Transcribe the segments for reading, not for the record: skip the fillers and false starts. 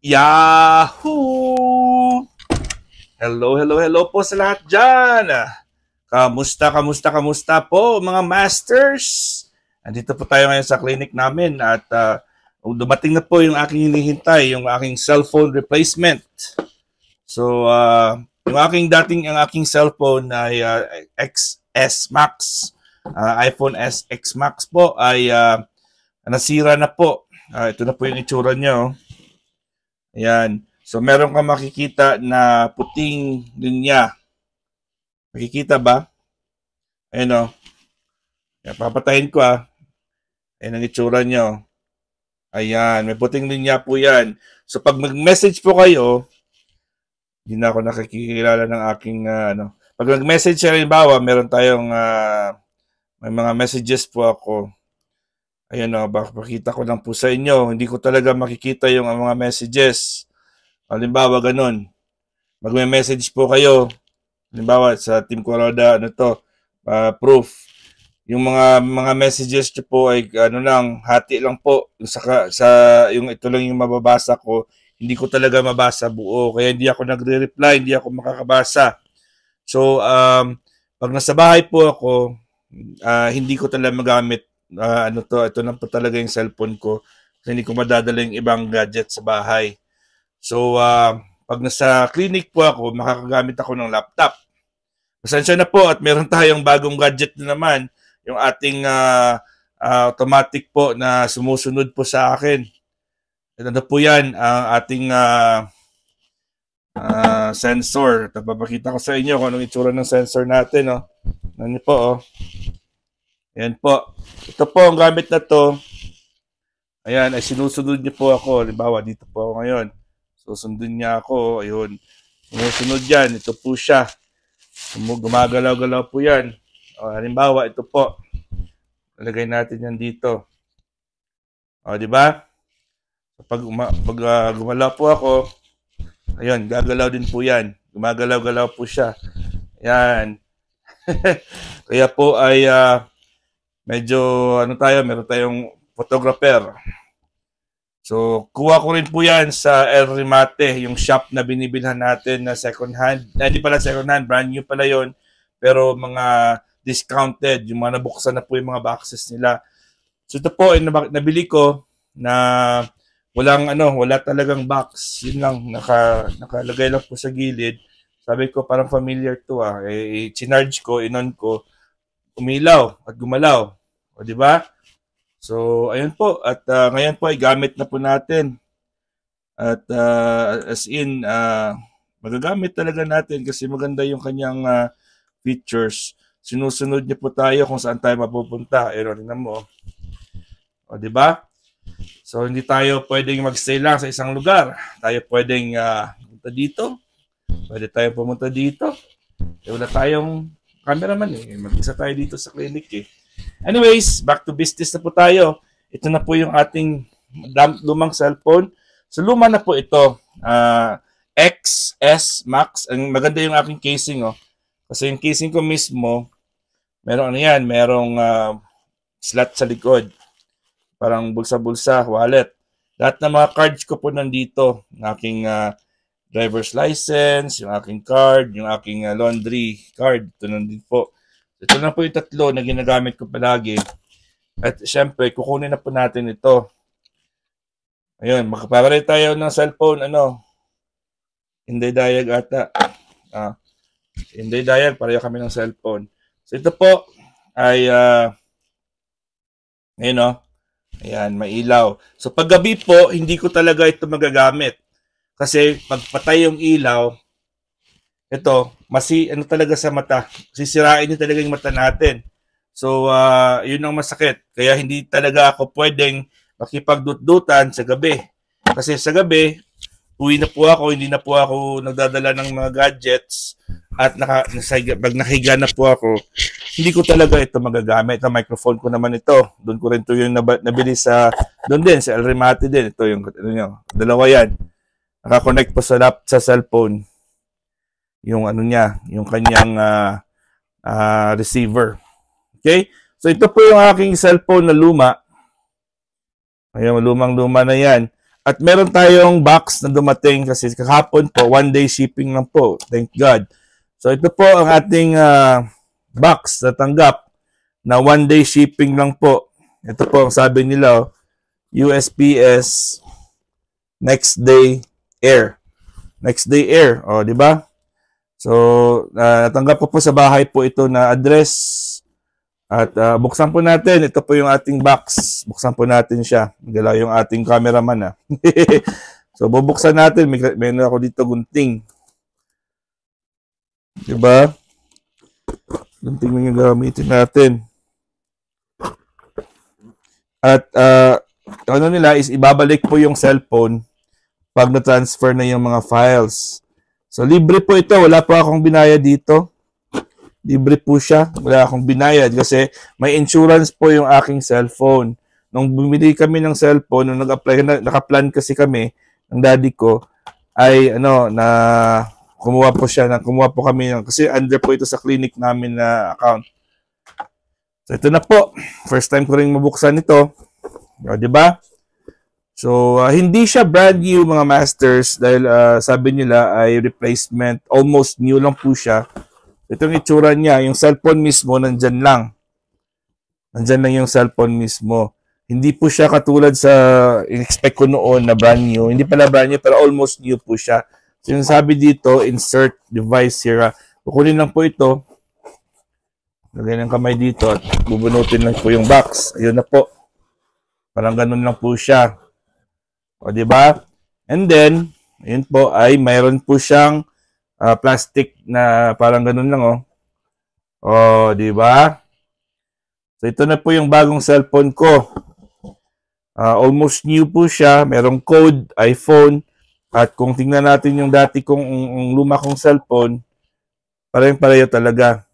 Yahoo! Hello po sa lahat dyan. Kamusta po mga masters? Andito po tayo ngayon sa clinic namin at dumating na po yung aking hinihintay, yung aking cellphone replacement. So, yung ang aking cellphone ay XS Max, iPhone SX Max po ay nasira na po. Ito na po yung itsura niya. Ayan. So, meron kang makikita na puting linya. Makikita ba? Ayan o. Papatayin ko Ayan ang itsura niya. Ayan. May puting linya po yan. So, pag mag-message po kayo, hindi na ako nakikilala ng aking, Pag mag-message siya, halimbawa, meron tayong, may mga messages po ako. Ayan pakita ko lang po sa inyo. Hindi ko talaga makikita yung mga messages. Halimbawa, ganun. Magme-message po kayo. Halimbawa, sa Team Kuroda, proof. Yung mga messages nyo po ay, hati lang po. Yung ito lang yung mababasa ko. Hindi ko talaga mabasa buo. Kaya hindi ako nagre-reply, hindi ako makakabasa. So, pag nasa bahay po ako, hindi ko talaga magamit. Ito lang po talaga yung cellphone ko. Kasi hindi ko madadala yung ibang gadget sa bahay. So, pag nasa clinic po ako, makakagamit ako ng laptop. Pasensya na po at meron tayong bagong gadget na naman, yung ating automatic po na sumusunod po sa akin. Ito na po yan, ang ating sensor. Papakita ko sa inyo kung anong itsura ng sensor natin. Ano po, Ayan po. Ito po, ang gamit na to. Ayan, ay sinusunod niyo po ako. Halimbawa, dito po ako ngayon. Susundin niya ako. Ayun. Sumusunod yan. Ito po siya. Gumagalaw-galaw po yan. Halimbawa, ito po. Lalagay natin yan dito. Di ba? Pag gumalaw po ako, ayun, gagalaw din po yan. Gumagalaw-galaw po siya. Yan. Kaya po ay medyo, meron tayong photographer. So, kuha ko rin po yan sa El Remate, yung shop na binibilhan natin na second hand. Hindi pala second hand, brand new pala yon, pero mga discounted, yung mga nabuksan na po yung mga boxes nila. So, ito po, nabili ko na wala talagang box. Yun lang, nakalagay lang po sa gilid. Sabi ko, parang familiar to chinarge ko, inon ko, umilaw at gumalaw. O, di ba? So, ayun po. At ngayon po ay gamit na po natin. At as in, magagamit talaga natin kasi maganda yung kanyang features. Sinusunod niya po tayo kung saan tayo mapupunta. Tingnan mo. O, di ba? So, hindi tayo pwedeng magstay lang sa isang lugar. Tayo pwedeng pumunta dito. Pwede tayo pumunta dito. Wala tayong cameraman Mag-isa tayo dito sa clinic Anyways, back to business na po tayo. Ito na po yung ating lumang cellphone. So, luma na po ito. XS Max. Ang maganda yung aking casing, Kasi yung casing ko mismo, merong slot sa likod. Parang bulsa-bulsa, wallet. Lahat ng mga cards ko po nandito. Yung aking driver's license, yung aking card, yung aking laundry card. Ito nandito po. Ito na po yung tatlo na ginagamit ko palagi. At syempre, kukunin na po natin ito. Ayun, makapapalit tayo ng cellphone, Inday Diag ata. Inday Diag, pareho kami ng cellphone. So ito po ay, ayan, mailaw. So paggabi po, hindi ko talaga ito magagamit. Kasi pagpatay yung ilaw, ito, talaga sa mata. Sisirain niyo talaga yung mata natin. So, yun ang masakit. Kaya hindi talaga ako pwedeng makipagdut-dutan sa gabi. Kasi sa gabi, uwi na po ako, hindi na po ako nagdadala ng mga gadgets. At pag nakahiga na po ako, hindi ko talaga ito magagamit. Ang microphone ko naman ito. Doon ko rin ito yung nabili doon din, sa El Remate din. Ito yung, dalawa yan. Nakakonect po sa cellphone. Yung yung kanyang receiver. Okay? So, ito po yung aking cellphone na luma. Ayan, lumang-luma na yan. At meron tayong box na dumating kasi kahapon po, 1-day shipping lang po. Thank God. So ito po ang ating box na tanggap na 1-day shipping lang po. Ito po ang sabi nila, USPS Next Day Air. Next Day Air, di ba? So, natanggap po sa bahay po ito na address. At buksan po natin. Ito po yung ating box. Buksan po natin siya. Galaw yung ating cameraman. So, bubuksan natin. Meron ako dito gunting. Diba? Gunting yung gamitin natin. At ano nila is ibabalik po yung cellphone pag na-transfer na yung mga files. So, libre po ito. Wala po akong binayad dito. Libre po siya. Wala akong binayad kasi may insurance po yung aking cellphone. Nung bumili kami ng cellphone, nung naka-plan kasi kami ng daddy ko, ay kumuha po kami kasi under po ito sa clinic namin na account. So ito na po. First time ko ring mabuksan ito. Di ba? So hindi siya brand new mga masters dahil sabi nila ay replacement. Almost new lang po siya. Itong itsura niya, yung cellphone mismo, nandyan lang. Nandyan lang yung cellphone mismo. Hindi po siya katulad sa in-expect ko noon na brand new. Hindi pala brand new, pero almost new po siya. So yung sabi dito, insert device here. Kukunin lang po ito. Lagyan ng kamay dito at bubunutin lang po yung box. Ayun na po. Parang ganun lang po siya. O, diba? And then, ayun po ay mayroon po siyang plastic na parang ganun lang, di ba? So ito na po yung bagong cellphone ko. Almost new po siya, merong code, iPhone, at kung tingnan natin yung dati kong luma kong cellphone, parehong-pareho talaga.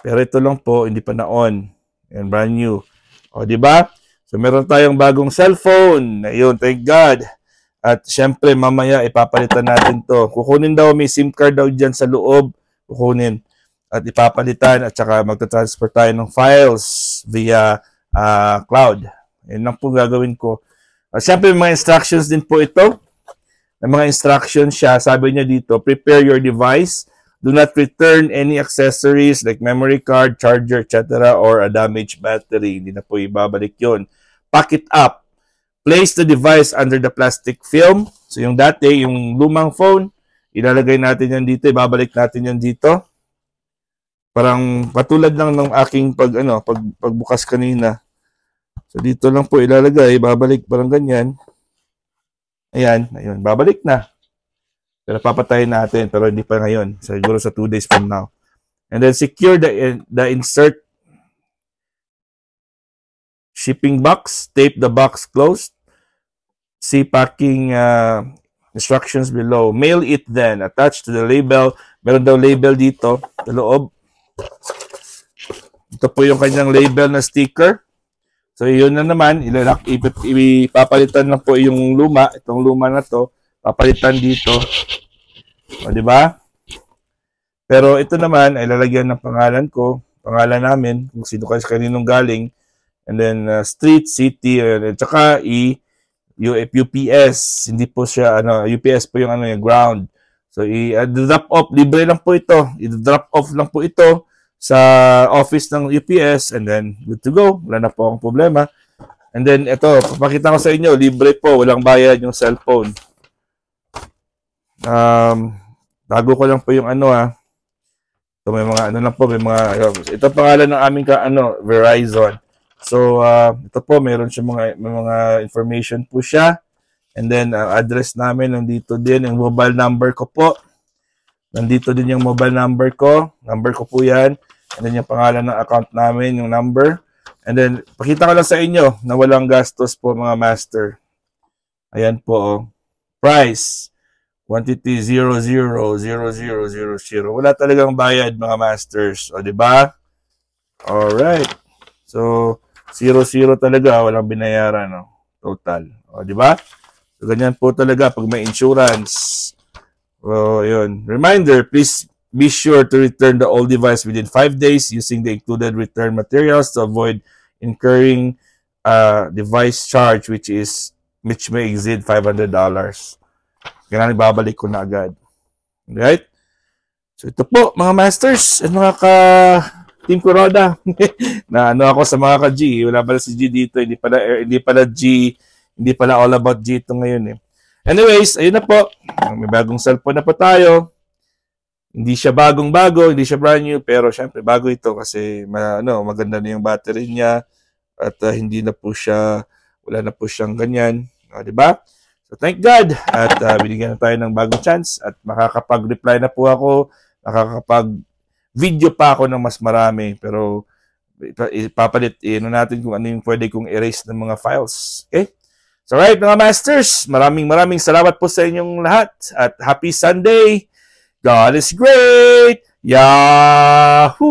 Pero ito lang po, hindi pa na-on. Yan, brand new. O, di ba? So meron tayong bagong cellphone. Ayun, thank God. At syempre, mamaya ipapalitan natin to. Kukunin daw, may SIM card daw dyan sa loob. Kukunin. At ipapalitan at saka magta-transfer tayo ng files via cloud. Yan lang po gagawin ko. Syempre, mga instructions din po ito. May mga instructions siya. Sabi niya dito, prepare your device. Do not return any accessories like memory card, charger, etc. or a damaged battery. Hindi na po ibabalik yon. Pack it up. Place the device under the plastic film. So yung dati, yung lumang phone, ilalagay natin yan dito, ibabalik natin yan dito. Parang patulad lang ng aking pagbukas kanina. So dito lang po ilalagay, babalik parang ganyan. Ayan, ayun, babalik na. Pero papatayin natin, pero hindi pa ngayon. Siguro sa 2 days from now. And then secure the insert shipping box. Tape the box closed. See packing instructions below. Mail it then. Attached to the label. Meron daw label dito sa loob. Ito po yung kanyang label na sticker. So yun na naman. Ipapalitan lang po yung luma. Itong luma na to. Papalitan dito. O, di ba? Pero ito naman ay lalagyan ng pangalan ko. Pangalan namin. Kung sino kayo kaninong galing. And then street, city, at saka UPS, hindi po siya, UPS po yung yung ground. So, i-drop off, libre lang po ito. I-drop off lang po ito sa office ng UPS and then good to go. Wala na po akong problema. And then, ito, papakita ko sa inyo, libre po, walang bayad yung cellphone. Bago ko lang po yung So, may mga lang po, ito pangalan ng aming Verizon. So, ito po, meron siya mga information po siya. And then, address namin, nandito din. Yung mobile number ko po. Nandito din yung mobile number ko. Number ko po yan. And then, yung pangalan ng account namin, yung number. And then, pakita ko lang sa inyo na walang gastos po, mga master. Ayan po, Price. Quantity 000000. Wala talagang bayad, mga masters. O, diba? Alright. So, 00 talaga, walang binayaran, total. O, di ba? So, ganyan po talaga pag may insurance. O, yun. Reminder, please be sure to return the old device within 5 days using the included return materials to avoid incurring device charge which is which may exceed $500. Kailangan babalik ko na agad. Right? So ito po, mga masters at mga ka-team Kuroda. Na ano ako sa mga ka-G. Wala pala si G dito. Hindi pala G. Hindi pala all about G ito ngayon eh. Anyways, ayun na po. May bagong cellphone na po tayo. Hindi siya bagong-bago, hindi siya brand new, pero syempre bago ito kasi maganda na yung battery niya at hindi na po siya, wala na po siyang ganyan. Di ba? So thank God at binigyan na tayo ng bagong chance at makakapag-reply na po ako, makakapag-video pa ako ng mas marami, pero ipapalit natin kung ano yung pwede kong erase ng mga files. Okay? So right mga masters, maraming salamat po sa inyong lahat at happy Sunday! God is great! Yahoo!